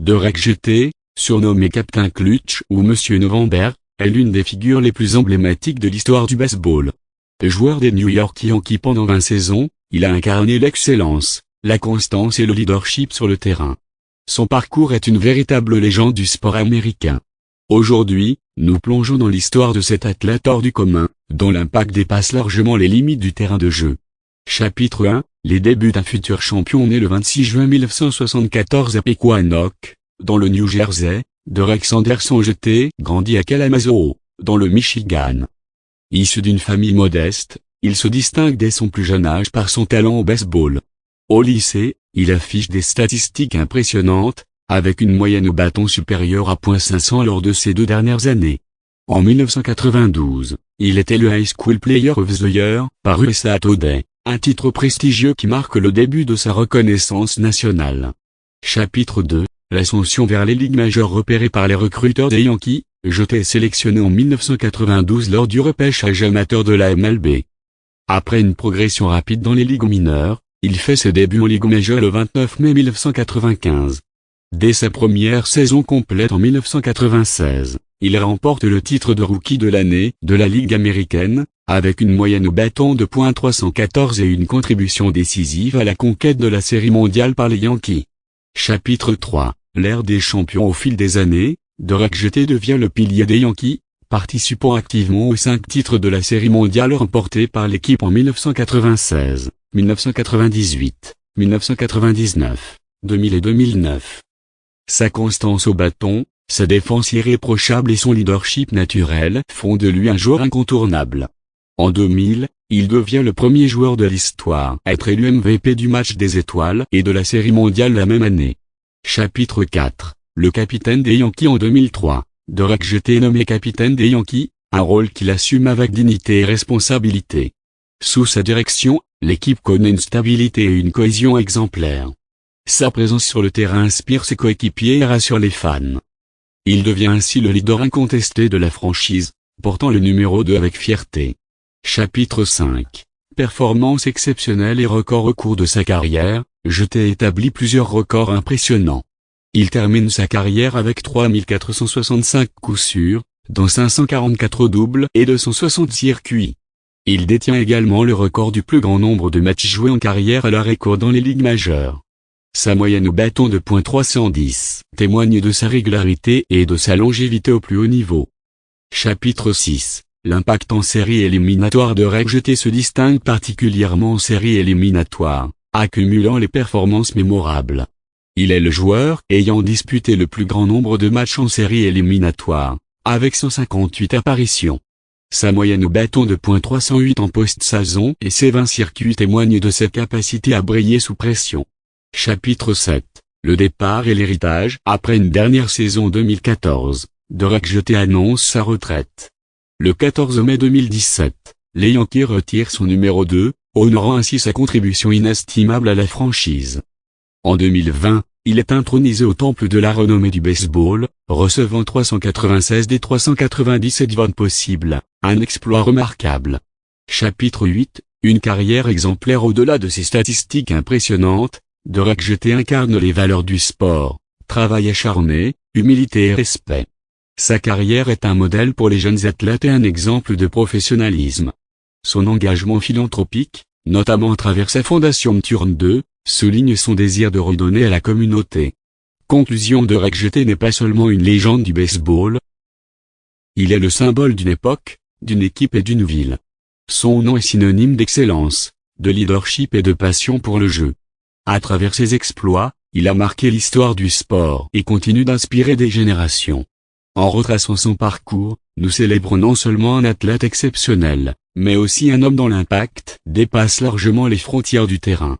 de RecGT, surnommé Captain Clutch ou Monsieur November, est l'une des figures les plus emblématiques de l'histoire du baseball. Joueur des New York Yankees pendant 20 saisons, il a incarné l'excellence, la constance et le leadership sur le terrain. Son parcours est une véritable légende du sport américain. Aujourd'hui, nous plongeons dans l'histoire de cet athlète hors du commun, dont l'impact dépasse largement les limites du terrain de jeu. Chapitre 1, les débuts d'un futur champion né le 26 juin 1974 à Pequannock, dans le New Jersey, de Rex Anderson Jr. grandit à Kalamazoo, dans le Michigan. Issu d'une famille modeste, il se distingue dès son plus jeune âge par son talent au baseball. Au lycée, il affiche des statistiques impressionnantes, avec une moyenne au bâton supérieure à .500 lors de ses 2 dernières années. En 1992, il est élu High School Player of the Year par USA Today, un titre prestigieux qui marque le début de sa reconnaissance nationale. Chapitre 2, l'ascension vers les ligues majeures repérée par les recruteurs des Yankees, J.T. sélectionné en 1992 lors du repêchage amateur de la MLB. Après une progression rapide dans les ligues mineures, il fait ses débuts en Ligue majeure le 29 mai 1995. Dès sa première saison complète en 1996, il remporte le titre de rookie de l'année de la Ligue américaine, avec une moyenne au bâton de .314 et une contribution décisive à la conquête de la Série mondiale par les Yankees. Chapitre 3, l'ère des champions au fil des années, de RecGT devient le pilier des Yankees, participant activement aux 5 titres de la Série mondiale remportés par l'équipe en 1996, 1998, 1999, 2000 et 2009. Sa constance au bâton, sa défense irréprochable et son leadership naturel font de lui un joueur incontournable. En 2000, il devient le premier joueur de l'histoire à être élu MVP du match des étoiles et de la Série mondiale la même année. Chapitre 4, le capitaine des Yankees en 2003, de RecGT est nommé capitaine des Yankees, un rôle qu'il assume avec dignité et responsabilité. Sous sa direction, l'équipe connaît une stabilité et une cohésion exemplaires. Sa présence sur le terrain inspire ses coéquipiers et rassure les fans. Il devient ainsi le leader incontesté de la franchise, portant le numéro 2 avec fierté. Chapitre 5, performance exceptionnelle et records au cours de sa carrière, J.T. établit plusieurs records impressionnants. Il termine sa carrière avec 3465 coups sûrs, dont 544 doubles et 260 circuits. Il détient également le record du plus grand nombre de matchs joués en carrière à l'arrêt court dans les ligues majeures. Sa moyenne au bâton de .310 témoigne de sa régularité et de sa longévité au plus haut niveau. Chapitre 6, l'impact en série éliminatoire de RecGT se distingue particulièrement en série éliminatoire, accumulant les performances mémorables. Il est le joueur ayant disputé le plus grand nombre de matchs en série éliminatoire, avec 158 apparitions. Sa moyenne au bâton de .308 en post-saison et ses 20 circuits témoignent de sa capacité à briller sous pression. Chapitre 7, le départ et l'héritage. Après une dernière saison 2014, de RecGT annonce sa retraite. Le 14 mai 2017, les Yankees retirent son numéro 2, honorant ainsi sa contribution inestimable à la franchise. En 2020, il est intronisé au temple de la renommée du baseball, recevant 396 des 397 votes possibles, un exploit remarquable. Chapitre 8, une carrière exemplaire au-delà de ses statistiques impressionnantes, de RecGT incarne les valeurs du sport, travail acharné, humilité et respect. Sa carrière est un modèle pour les jeunes athlètes et un exemple de professionnalisme. Son engagement philanthropique, notamment à travers sa fondation Turn 2, souligne son désir de redonner à la communauté. Conclusion de RecGT n'est pas seulement une légende du baseball. Il est le symbole d'une époque, d'une équipe et d'une ville. Son nom est synonyme d'excellence, de leadership et de passion pour le jeu. À travers ses exploits, il a marqué l'histoire du sport et continue d'inspirer des générations. En retraçant son parcours, nous célébrons non seulement un athlète exceptionnel, mais aussi un homme dont l'impact dépasse largement les frontières du terrain.